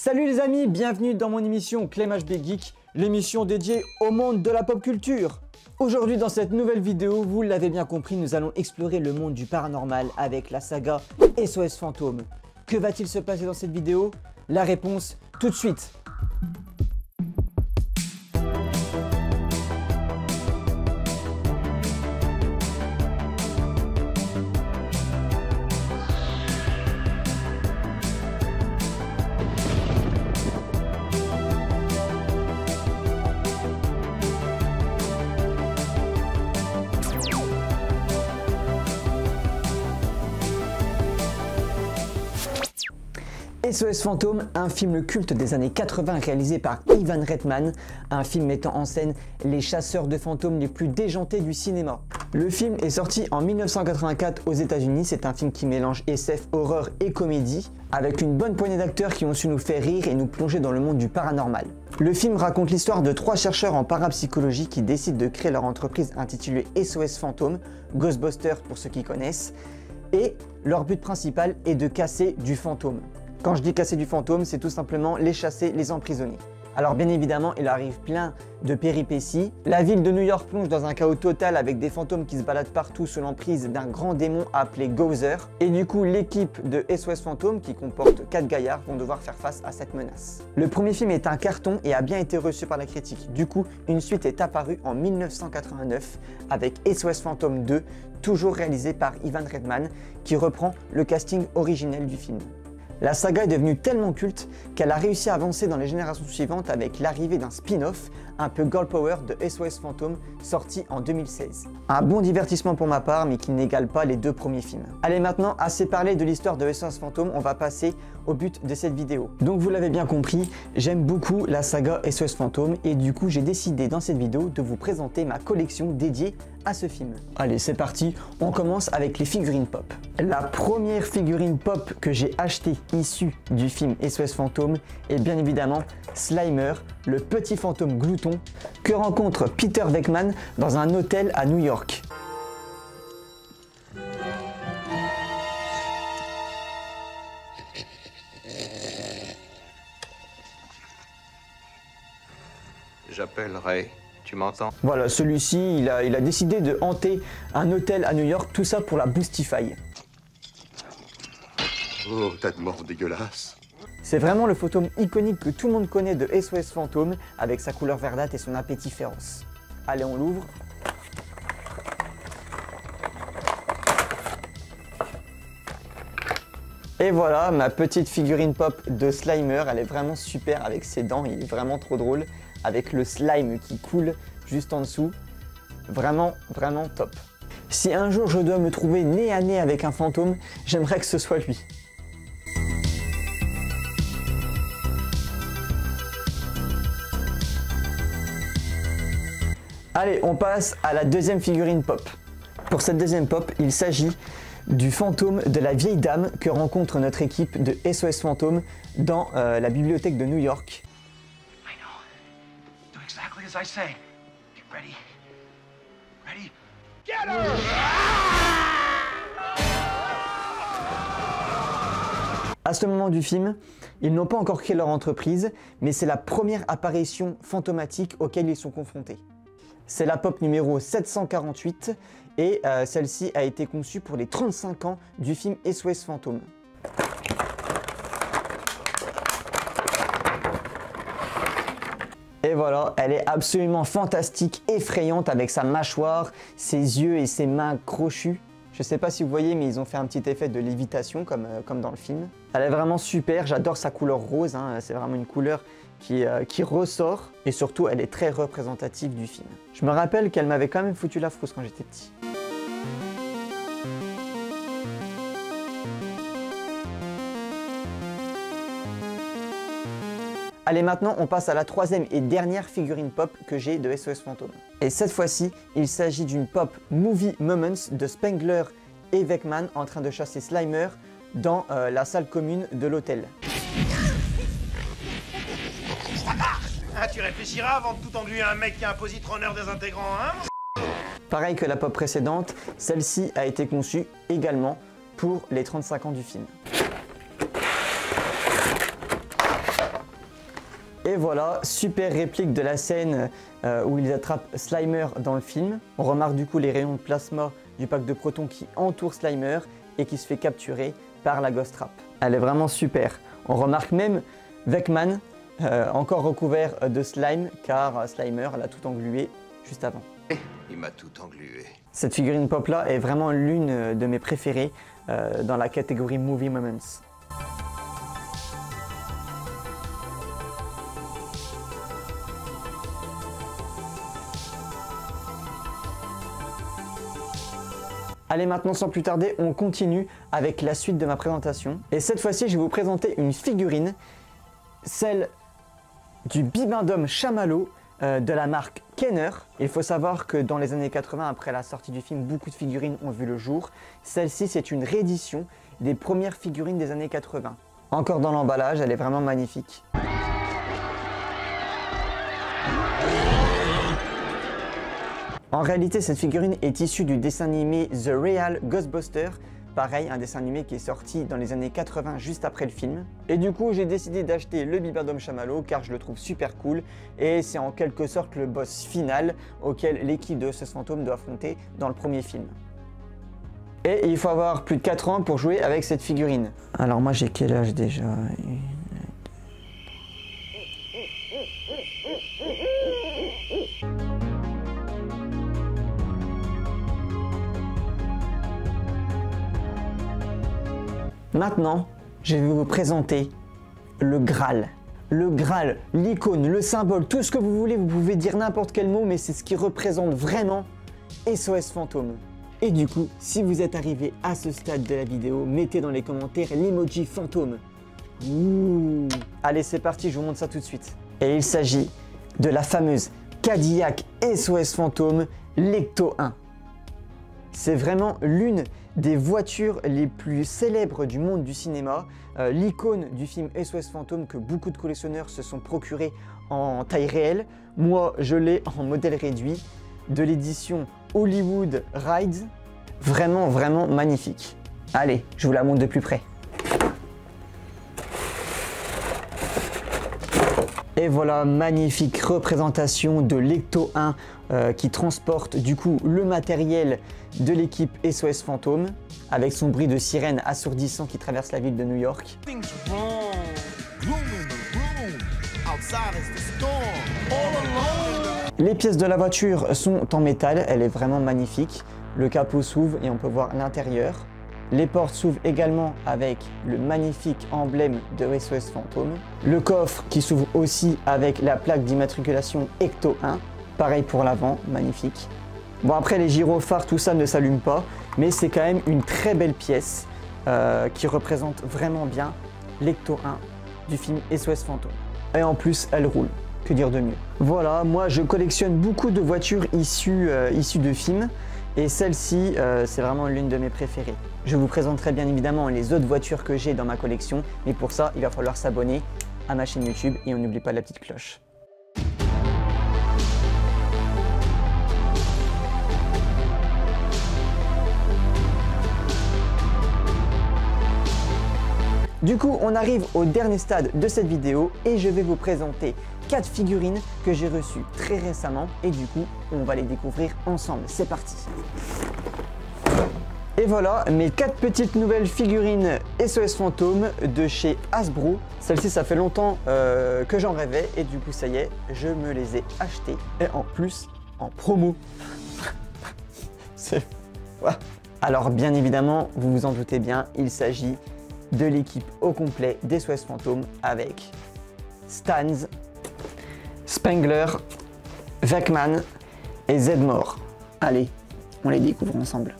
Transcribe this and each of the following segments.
Salut les amis, bienvenue dans mon émission Clem HB Geek, l'émission dédiée au monde de la pop culture. Aujourd'hui dans cette nouvelle vidéo, vous l'avez bien compris, nous allons explorer le monde du paranormal avec la saga SOS Fantôme. Que va-t-il se passer dans cette vidéo? La réponse tout de suite. SOS Fantôme, un film culte des années 80 réalisé par Ivan Reitman, un film mettant en scène les chasseurs de fantômes les plus déjantés du cinéma. Le film est sorti en 1984 aux États-Unis, c'est un film qui mélange SF, horreur et comédie, avec une bonne poignée d'acteurs qui ont su nous faire rire et nous plonger dans le monde du paranormal. Le film raconte l'histoire de 3 chercheurs en parapsychologie qui décident de créer leur entreprise intitulée SOS Fantôme, Ghostbusters pour ceux qui connaissent, et leur but principal est de casser du fantôme. Quand je dis casser du fantôme, c'est tout simplement les chasser, les emprisonner. Alors bien évidemment, il arrive plein de péripéties. La ville de New York plonge dans un chaos total avec des fantômes qui se baladent partout sous l'emprise d'un grand démon appelé Gozer. Et du coup, l'équipe de SOS Fantôme, qui comporte 4 gaillards, vont devoir faire face à cette menace. Le premier film est un carton et a bien été reçu par la critique. Du coup, une suite est apparue en 1989 avec SOS Fantôme 2, toujours réalisé par Ivan Reitman, qui reprend le casting originel du film. La saga est devenue tellement culte qu'elle a réussi à avancer dans les générations suivantes avec l'arrivée d'un spin-off, un peu girl power de SOS Fantôme, sorti en 2016. Un bon divertissement pour ma part, mais qui n'égale pas les 2 premiers films. Allez maintenant, assez parlé de l'histoire de SOS Fantôme, on va passer au but de cette vidéo. Donc vous l'avez bien compris, j'aime beaucoup la saga SOS Fantôme et du coup j'ai décidé dans cette vidéo de vous présenter ma collection dédiée à ce film. Allez, c'est parti, on commence avec les figurines pop. La première figurine pop que j'ai achetée issue du film SOS Fantôme est bien évidemment Slimer, le petit fantôme glouton que rencontre Peter Venkman dans un hôtel à New York. J'appelle Ray, tu m'entends? Voilà, celui-ci, il a décidé de hanter un hôtel à New York, tout ça pour la Boostify. Oh, tas de morts dégueulasses. C'est vraiment le fantôme iconique que tout le monde connaît de SOS Fantôme, avec sa couleur verdâtre et son appétit féroce. Allez, on l'ouvre. Et voilà, ma petite figurine pop de Slimer, elle est vraiment super avec ses dents, il est vraiment trop drôle, avec le slime qui coule juste en dessous. Vraiment, vraiment top. Si un jour je dois me trouver nez à nez avec un fantôme, j'aimerais que ce soit lui. Allez, on passe à la deuxième figurine pop. Pour cette deuxième pop, il s'agit du fantôme de la vieille dame que rencontre notre équipe de SOS Fantôme dans la bibliothèque de New York. I know. Do exactly as I say. Get ready. Ready? Get her! À ce moment du film, ils n'ont pas encore créé leur entreprise, mais c'est la première apparition fantomatique auquel ils sont confrontés. C'est la pop numéro 748 et celle-ci a été conçue pour les 35 ans du film SOS Fantôme. Et voilà, elle est absolument fantastique, effrayante avec sa mâchoire, ses yeux et ses mains crochues. Je sais pas si vous voyez, mais ils ont fait un petit effet de lévitation comme dans le film. Elle est vraiment super, j'adore sa couleur rose, hein. C'est vraiment une couleur qui ressort et surtout elle est très représentative du film. Je me rappelle qu'elle m'avait quand même foutu la frousse quand j'étais petit. Allez, maintenant on passe à la troisième et dernière figurine pop que j'ai de SOS Fantôme. Et cette fois-ci, il s'agit d'une pop Movie Moments de Spengler et Venkman en train de chasser Slimer dans la salle commune de l'hôtel. Ah, tu réfléchiras avant de tout enduire un mec qui a un positronneur désintégrant, hein? Pareil que la pop précédente, celle-ci a été conçue également pour les 35 ans du film. Et voilà, super réplique de la scène où ils attrapent Slimer dans le film. On remarque du coup les rayons de plasma du pack de protons qui entoure Slimer et qui se fait capturer par la Ghost Trap. Elle est vraiment super. On remarque même Vecman encore recouvert de slime car Slimer l'a tout englué juste avant. Il m'a tout englué. Cette figurine pop là est vraiment l'une de mes préférées dans la catégorie Movie Moments. Allez, maintenant sans plus tarder, on continue avec la suite de ma présentation. Et cette fois-ci, je vais vous présenter une figurine, celle du Bibendum Chamallow de la marque Kenner. Il faut savoir que dans les années 80, après la sortie du film, beaucoup de figurines ont vu le jour. Celle-ci, c'est une réédition des premières figurines des années 80. Encore dans l'emballage, elle est vraiment magnifique. En réalité, cette figurine est issue du dessin animé The Real Ghostbusters. Pareil, un dessin animé qui est sorti dans les années 80 juste après le film. Et du coup, j'ai décidé d'acheter le Bibendum Chamallow car je le trouve super cool. Et c'est en quelque sorte le boss final auquel l'équipe de SOS Fantôme doit affronter dans le premier film. Et il faut avoir plus de 4 ans pour jouer avec cette figurine. Alors moi, j'ai quel âge déjà ? Maintenant, je vais vous présenter le Graal. Le Graal, l'icône, le symbole, tout ce que vous voulez, vous pouvez dire n'importe quel mot, mais c'est ce qui représente vraiment SOS Fantôme. Et du coup, si vous êtes arrivé à ce stade de la vidéo, mettez dans les commentaires l'emoji fantôme. Ouh. Allez, c'est parti, je vous montre ça tout de suite. Et il s'agit de la fameuse Cadillac SOS Fantôme Lecto 1. C'est vraiment l'une des voitures les plus célèbres du monde du cinéma, l'icône du film SOS Fantôme que beaucoup de collectionneurs se sont procurés en taille réelle. Moi, je l'ai en modèle réduit de l'édition Hollywood Rides. Vraiment, vraiment magnifique. Allez, je vous la montre de plus près. Et voilà, magnifique représentation de l'Ecto 1 qui transporte du coup le matériel de l'équipe SOS Fantôme avec son bruit de sirène assourdissant qui traverse la ville de New York. Les pièces de la voiture sont en métal, elle est vraiment magnifique. Le capot s'ouvre et on peut voir l'intérieur. Les portes s'ouvrent également avec le magnifique emblème de SOS Fantôme. Le coffre qui s'ouvre aussi avec la plaque d'immatriculation Ecto 1. Pareil pour l'avant, magnifique. Bon, après les gyrophares, tout ça ne s'allume pas, mais c'est quand même une très belle pièce qui représente vraiment bien l'Ecto 1 du film SOS Fantôme. Et en plus, elle roule. Que dire de mieux? Voilà, moi je collectionne beaucoup de voitures issues de films. Et celle-ci, c'est vraiment l'une de mes préférées. Je vous présenterai bien évidemment les autres voitures que j'ai dans ma collection, mais pour ça, il va falloir s'abonner à ma chaîne YouTube et on n'oublie pas la petite cloche. Du coup, on arrive au dernier stade de cette vidéo et je vais vous présenter 4 figurines que j'ai reçues très récemment et du coup, on va les découvrir ensemble. C'est parti! Et voilà mes 4 petites nouvelles figurines SOS Fantôme de chez Hasbro. Celle-ci, ça fait longtemps que j'en rêvais et du coup, ça y est, je me les ai achetées et en plus, en promo. C'est... Ouais. Alors, bien évidemment, vous vous en doutez bien, il s'agit de l'équipe au complet d'SOS Fantôme avec Stans, Spengler, Vecman et Zedmore. Allez, on les découvre ensemble.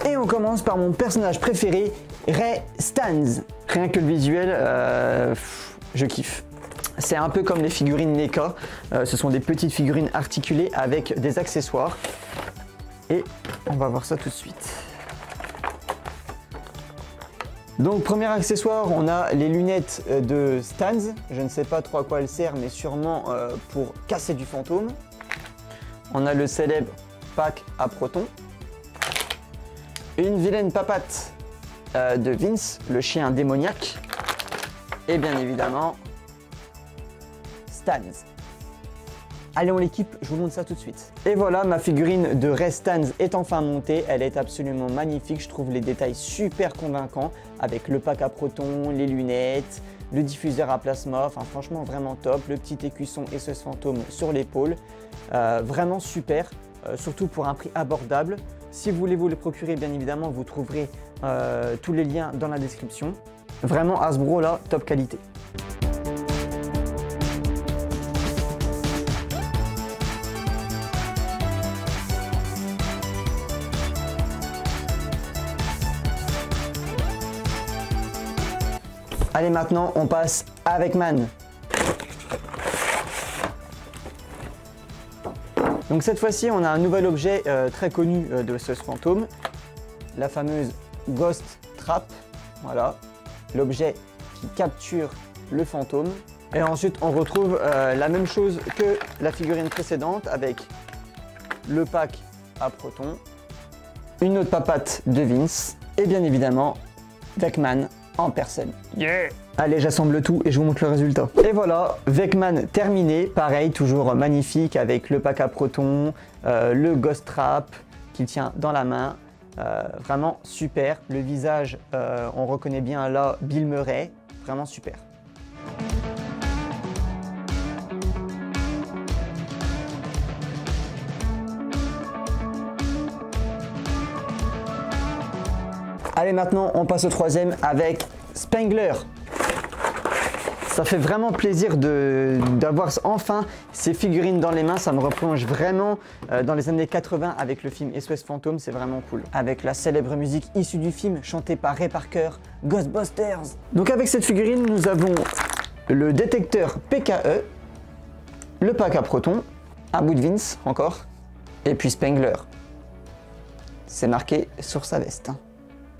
Et on commence par mon personnage préféré, Ray Stans. Rien que le visuel, je kiffe. C'est un peu comme les figurines NECA. Ce sont des petites figurines articulées avec des accessoires. Et on va voir ça tout de suite. Donc premier accessoire, on a les lunettes de Stans. Je ne sais pas trop à quoi elles servent, mais sûrement pour casser du fantôme. On a le célèbre pack à protons. Une vilaine papate de Vince, le chien démoniaque. Et bien évidemment, Stans. Allez, on l'équipe, je vous montre ça tout de suite. Et voilà, ma figurine de Ray Stans est enfin montée. Elle est absolument magnifique. Je trouve les détails super convaincants avec le pack à protons, les lunettes, le diffuseur à plasma. Enfin, franchement, vraiment top. Le petit écusson SOS Fantôme sur l'épaule. Vraiment super, surtout pour un prix abordable. Si vous voulez vous le procurer, bien évidemment, vous trouverez tous les liens dans la description. Vraiment, Hasbro, là, top qualité. Allez, maintenant, on passe à Vecman. Donc cette fois-ci, on a un nouvel objet très connu de SOS Fantôme, la fameuse Ghost Trap. Voilà, l'objet qui capture le fantôme. Et ensuite, on retrouve la même chose que la figurine précédente avec le pack à protons, une autre papate de Vince et bien évidemment Vecman en personne. Yeah! Allez, j'assemble tout et je vous montre le résultat. Et voilà, Vecman terminé. Pareil, toujours magnifique avec le pack à protons, le Ghost Trap qu'il tient dans la main. Vraiment super. Le visage, on reconnaît bien là Bill Murray. Vraiment super. Allez, maintenant, on passe au troisième avec Spengler. Ça fait vraiment plaisir d'avoir enfin ces figurines dans les mains. Ça me replonge vraiment dans les années 80 avec le film SOS Fantôme. C'est vraiment cool. Avec la célèbre musique issue du film chantée par Ray Parker, Ghostbusters. Donc avec cette figurine, nous avons le détecteur PKE, le pack à protons, un bout de Vince encore, et puis Spengler. C'est marqué sur sa veste.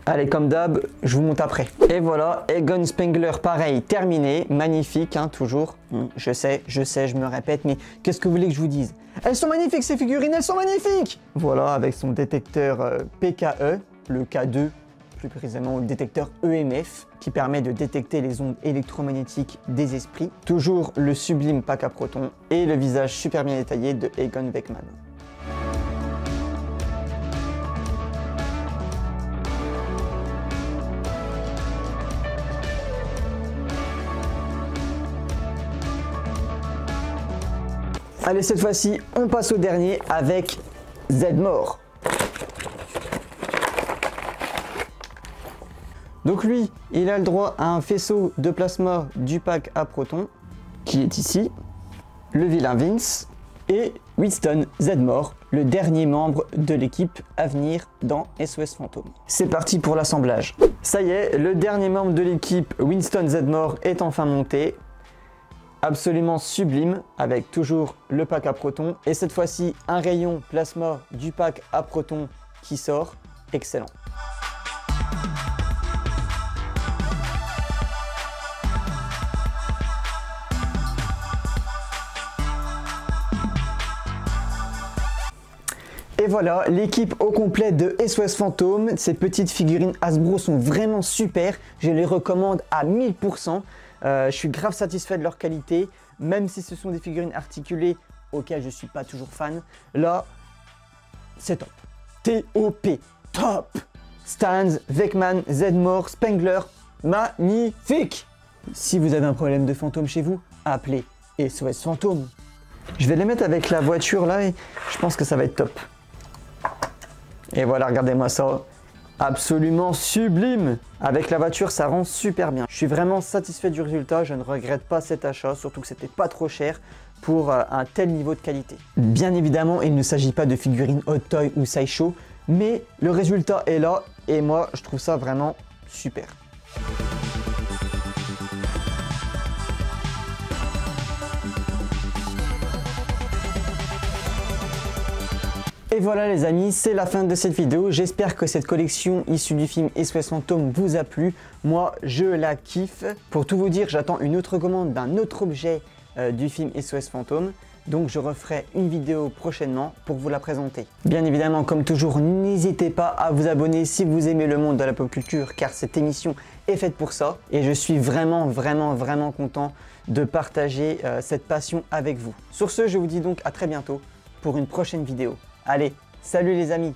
Allez, comme d'hab, je vous monte après. Et voilà, Egon Spengler, pareil, terminé, magnifique, hein, toujours. Je sais, je me répète, mais qu'est-ce que vous voulez que je vous dise? Elles sont magnifiques, ces figurines, elles sont magnifiques! Voilà, avec son détecteur PKE, le K2, plus précisément le détecteur EMF, qui permet de détecter les ondes électromagnétiques des esprits. Toujours le sublime pack à protons et le visage super bien détaillé de Egon Vecman. Allez, cette fois-ci, on passe au dernier avec Zedmore. Donc lui, il a le droit à un faisceau de plasma du pack à protons, qui est ici, le vilain Vince, et Winston Zedmore, le dernier membre de l'équipe à venir dans SOS Fantôme. C'est parti pour l'assemblage. Ça y est, le dernier membre de l'équipe, Winston Zedmore, est enfin monté. Absolument sublime, avec toujours le pack à protons et cette fois-ci un rayon plasma du pack à protons qui sort. Excellent. Et voilà, l'équipe au complet de SOS Fantôme. Ces petites figurines Hasbro sont vraiment super, je les recommande à 1000%. Je suis grave satisfait de leur qualité, même si ce sont des figurines articulées auxquelles je ne suis pas toujours fan. Là, c'est top. T-O-P, top. Stans, Vecman, Zedmore, Spengler, magnifique. Si vous avez un problème de fantôme chez vous, appelez SOS Fantôme. Je vais les mettre avec la voiture là et je pense que ça va être top. Et voilà, regardez-moi ça. Absolument sublime. Avec la voiture, ça rend super bien. Je suis vraiment satisfait du résultat. Je ne regrette pas cet achat, surtout que c'était pas trop cher pour un tel niveau de qualité. Bien évidemment, il ne s'agit pas de figurines Hot Toy ou Sideshow, mais le résultat est là et moi, je trouve ça vraiment super. Et voilà les amis, c'est la fin de cette vidéo. J'espère que cette collection issue du film SOS Fantôme vous a plu. Moi, je la kiffe. Pour tout vous dire, j'attends une autre commande d'un autre objet du film SOS Fantôme. donc je referai une vidéo prochainement pour vous la présenter. Bien évidemment, comme toujours, n'hésitez pas à vous abonner si vous aimez le monde de la pop culture, car cette émission est faite pour ça et je suis vraiment content de partager cette passion avec vous. Sur ce, je vous dis donc à très bientôt pour une prochaine vidéo. Allez, salut les amis!